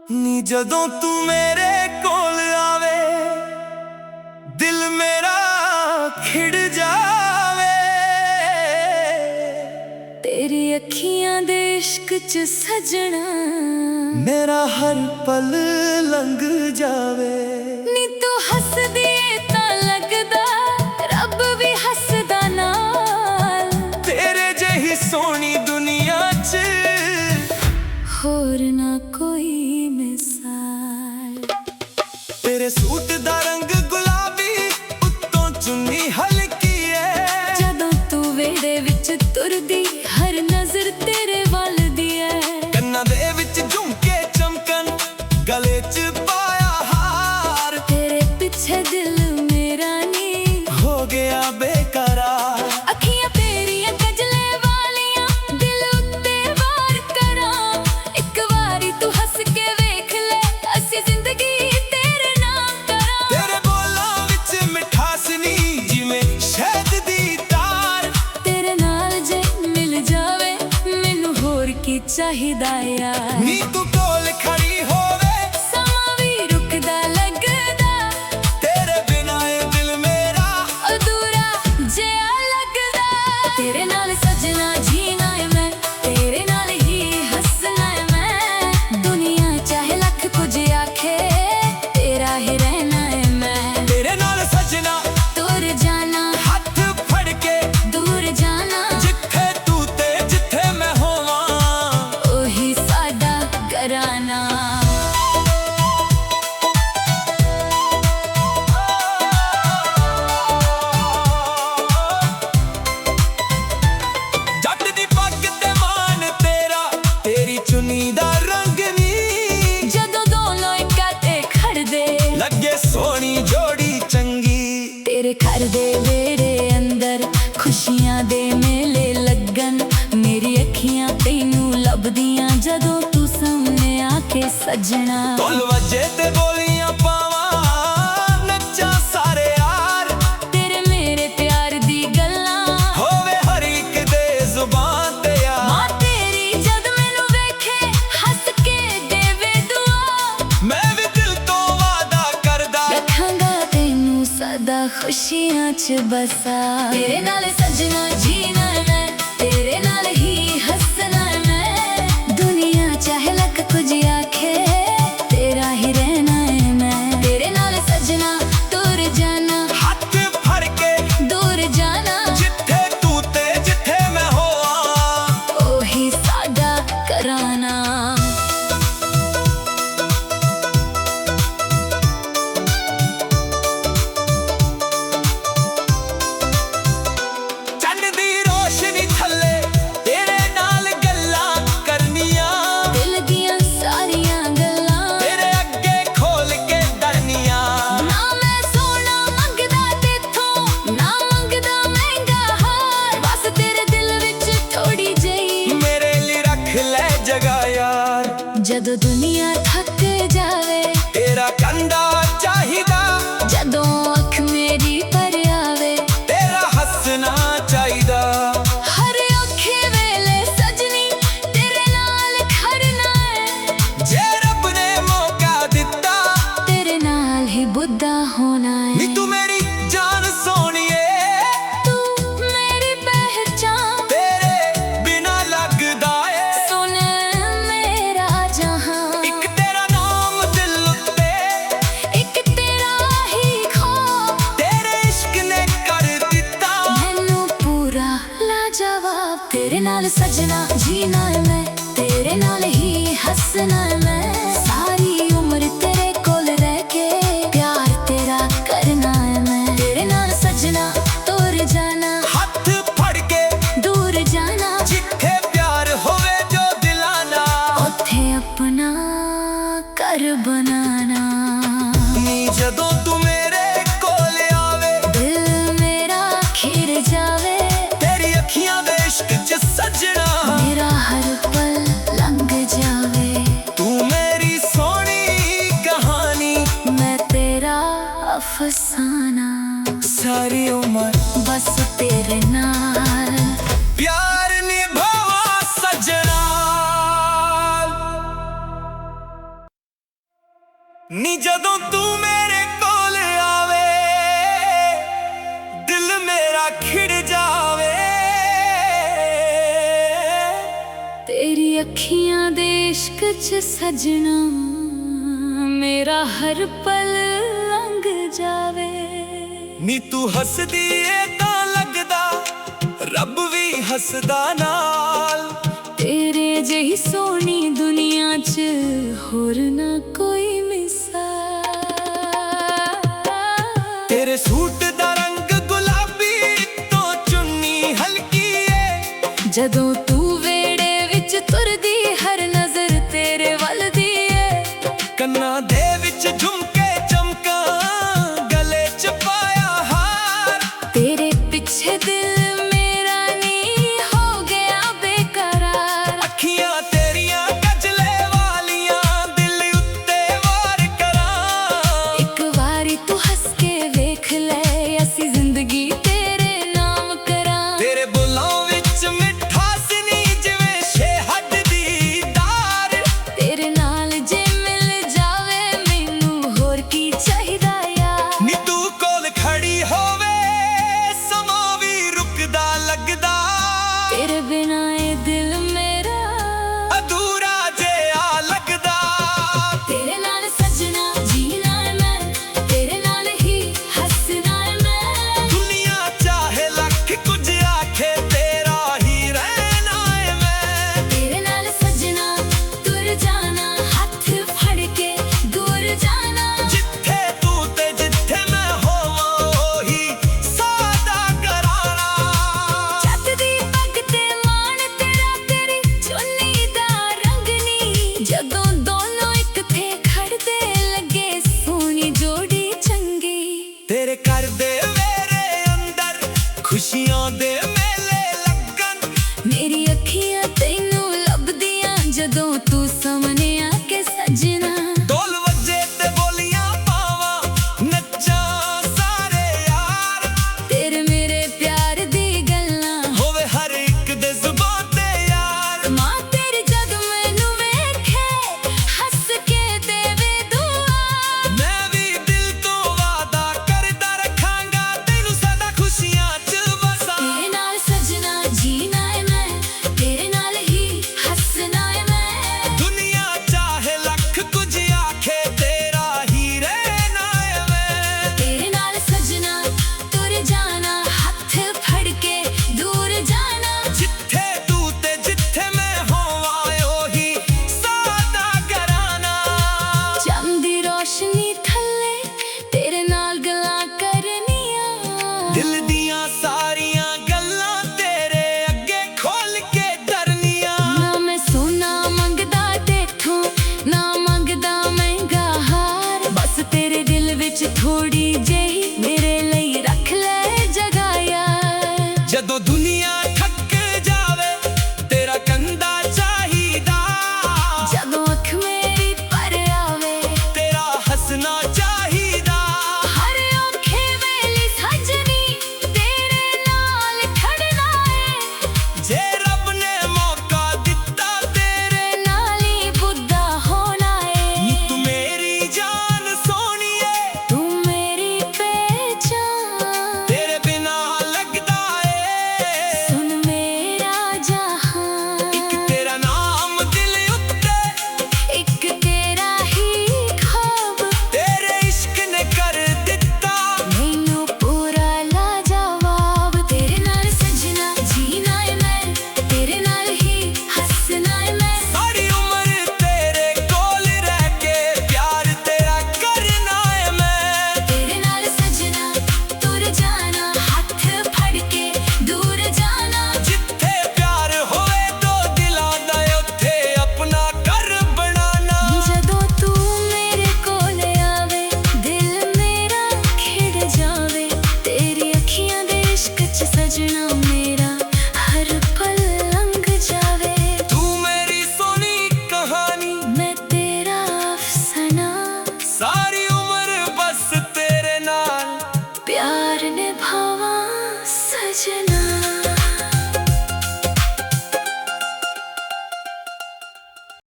ਨੀ ਜਦੋਂ ਤੂੰ ਮੇਰੇ ਕੋਲ ਆਵੇ ਦਿਲ ਮੇਰਾ ਖਿੜ ਜਾਵੇ। तेरी अखियां दे इश्क च सजना मेरा हर पल लंघ जावे। नी तू हसदी तां लगदा रब भी हसदा नाल। तेरे जही सोनी दुनिया च होर ना कोई मिसाल। तेरे सूट दा रंग गुलाबी उत्तों चुन्नी हल्की है। जदों तू वेड़े विच तुरदी हर नजर तेरे वल दी है। कन्ना दे विच झुमके चमकन गले च पाया हार। तेरे पीछे दिल मेरा नी हो गया बेकरार। अखियां तेरियां गजले वालियां दिल उत्ते वार करां। एक वारी तू हस के वेख ले असी जिंदगी तेरे नाम करां। तेरे बोलां विच मिठास नी जिवें शहद दी तार। तेरे नाल जे मिल जावे मैनू होर की चाहिदा यार। नी तू कोल खड़ी होवे समां भी रुकदा लगदा तेरे बिना ये दिल मेरा अधूरा जिहा लगदा। तेरे नाल सजना जीना है मैं तेरे नाल ही हसना है मैं। दुनिया चाहे लख कुछ आखे तेरा ही रहना है मैं। तेरे नाल सजना दूर जाना हथ फड़ के दूर जाना जिथे तू ते जिथे मैं होवां ओही साडा घराना। जट दी पग ते मान तेरा तेरी चुन्नी दा रंग नी। जदों दोनों इकट्ठे खड़दे लगे सोहनी जोड़ी चंगी। तेरे घर दे वेड़े अंदर खुशियां दे मेले लगन। मेरी अखियां तैनू लभदियां जदों तू सामने आके सजना। ढोल वजे ते बोलियां पावां नच्चा सारे यार। तेरे मेरे प्यार दी गल्लां होवे हर एक दे जुबान ते यार। मां तेरी जद मैनू वेखे हस के देवे दुआ। मैं भी दिल तो वादा करदा रखांगा तैनू सदा खुशियां च बसा। तेरे नाल सजना जीना है मैं तेरे नाल ही हसना है मैं। दुनिया चाहे लख कुछ आखे तेरा ही रहना है मैं। तेरे नाल सजना दूर जाना हथ फड़ के दूर जाना जिथे तू ते जिथे मैं होवां ओही साडा घराना। चंद दी रोशनी थल्ले तेरे नाल गल्लां करनियां। दिल दियां सारियां गल्लां तेरे अगे खोल के दरनियां। ना मैं सोना मंगदा तेथों ना मंगदा महंगा हार। बस तेरे दिल विच थोड़ी जही मेरे लिए रख ले जगह यार। जदों दुनिया थक जावे तेरा कंधा चाहिदा जदों अख मेरी पर आवे तेरा हसना चाहिदा। हर औखे वेले सजनी तेरे नाल खड़ना है। जे रब ने मौका दिता तेरे नाल ही बुद्धा होना नी है। तू मेरी जान सोनिए तू मेरी पहचान तेरे बिना लगदा है। सुन मेरा जहां एक तेरा नाम दिल उत्ते एक तेरा ही खो। तेरे इश्क ने कर दिता मैनू पूरा लाजवाब। तेरे नाल सजना जीना है मैं तेरे नाल ही हसना है मैं। सारी उम्र तेरे कोल रह के प्यार तेरा करना है मैं। तेरे नाल सजना दूर जाना हथ फड़ के दूर जाना जिथे प्यार होवे जो दिलाना उथे अपना घर बनाना। नी जदों तू मेरे कोल आवे दिल मेरा खिड़ जावे तेरी अखियां दे इश्क च सजना। मेरा हर पल लंघ जावे तू मेरी सोहनी कहानी मैं तेरा अफसाना। सारी उम्र बस तेरे नाल प्यार निभावा सजना। ਨੀ ਜਦੋਂ ਤੂੰ ਮੇਰੇ ਕੋਲ ਆਵੇ ਦਿਲ ਮੇਰਾ ਖਿੜ ਜਾਵੇ। ਤੇਰੀ ਅੱਖੀਆਂ ਦੇ ਇਸ਼ਕ 'ਚ ਸਜਣਾ ਮੇਰਾ ਹਰ ਪਲ ਲੰਘ ਜਾਵੇ। ਨੀ ਤੂੰ ਹੱਸਦੀ ਏ ਤਾਂ ਲੱਗਦਾ ਰੱਬ ਵੀ ਹੱਸਦਾ ਨਾਲ। ਤੇਰੇ ਜਿਹੀ ਸੋਹਣੀ ਦੁਨੀਆ 'ਚ ਹੋਰ ਨਾ ਕੋਈ ਮਿਸਾਲ। ਤੇਰੇ ਸੂਟ ਦਾ ਰੰਗ ਗੁਲਾਬੀ ਤੋਂ ਚੁੰਨੀ ਹਲਕੀ ਏ। ਜਦੋਂ ਤੂੰ ਵੇੜੇ ਵਿੱਚ ਤੁਰਦੀ ਹਰ ਨਜ਼ਰ ਤੇਰੇ ਵੱਲ ਦੀ ਏ। ਕੰਨਾਂ ਦੇ ਵਿੱਚ ਝੁਮਕੇ ਚਮਕਾਂ ਗਲੇ 'ਚ ਪਾਇਆ ਹਾਰ। ਤੇਰੇ ਪਿੱਛੇ ਦਿਲ ਮੇਰਾ ਨੀ ਹੋ ਗਿਆ ਬੇਕਰਾਰ। ਅੱਖੀਆਂ ਤੇਰੀਆਂ ਕਜਲੇ ਵਾਲੀਆਂ ਦਿਲ ਉੱਤੇ ਵਾਰ ਕਰਾਂ। ਇੱਕ ਵਾਰੀ ਤੂੰ ਹੱਸ ਕੇ ਵੇਖ ਲੈ ਅਸੀਂ ਜ਼ਿੰਦਗੀ ਤੇਰੇ ਨਾਮ ਕਰਾਂ। ਤੇਰੇ ਬੁੱਲਾਂ ਵਿੱਚ ਮਿਠਾਸ ਨੀ ਜਿਵੇਂ ਸ਼ਹਿਦ ਦੀ ਦਾਰ। ਤੇਰੇ ਨਾਲ ਜੇ ਮਿਲ ਜਾਵੇ ਮੈਨੂੰ ਹੋਰ ਕੀ ਚਾਹੀਦਾ ਯਾਰ। ਨੀ ਤੂੰ ਕੋਲ ਖੜੀ ਹੋਵੇ ਸਮਾਂ ਵੀ ਰੁਕਦਾ ਲੱਗਦਾ। ਤੇਰੇ ਬਿਨਾਂ ਇਹ ਦਿਲ ਮੇਰਾ ਅਧੂਰਾ ਜਿਹਾ ਲੱਗਦਾ। ਤੇਰੇ ਨਾਲ ਸਜਣਾ ਜੀਣਾ ਏ ਮੈਂ, ਤੇਰੇ ਨਾਲ ਹੀ ਹੱਸਣਾ ਏ ਮੈਂ। ਦੁਨੀਆ ਚਾਹੇ ਲੱਖ ਕੁਝ ਆਖੇ ਤੇਰਾ ਹੀ ਰਹਿਣਾ ਏ ਮੈਂ। ਤੇਰੇ ਨਾਲ ਸਜਣਾ ਤੁਰ ਜਾਣਾ ਹੱਥ ਫੜ ਕੇ ਦੂਰ ਜਾਣਾ। ਜਿੱਥੇ ਤੂੰ ਤੇ ਜਿੱਥੇ ਮੈਂ ਹੋਵਾਂ ਉਹੀ ਸਾਦਾ ਕਰਾਣਾ। ਛੱਤ ਦੀ ਪੱਗ ਤੇ ਮਾਣ ਤੇਰਾ ਤੇਰੀ ਚੁੰਨੀ ਦਾ ਰੰਗ ਨੀ। ਜਦੋਂ ਦੋਨੋਂ ਇੱਕ ਥੇ ਖੜਦੇ ਲੱਗੇ ਸੋਹਣੀ ਜੋੜੀ ਚੰਗੀ। ਤੇਰੇ ਘਰ ਦੇ ਮੇਰੇ ਅੰਦਰ ਖੁਸ਼ੀਆਂ ਦੇ ਮੇਲੇ ਲੱਗਣ। ਮੇਰੀ ਅੱਖੀਆਂ ਤੈਨੂੰ ਲੱਭਦੀਆਂ ਜਦੋਂ ਤੂੰ ਸਾਹਮਣੇ ਆ ਕੇ ਸਜਣਾ।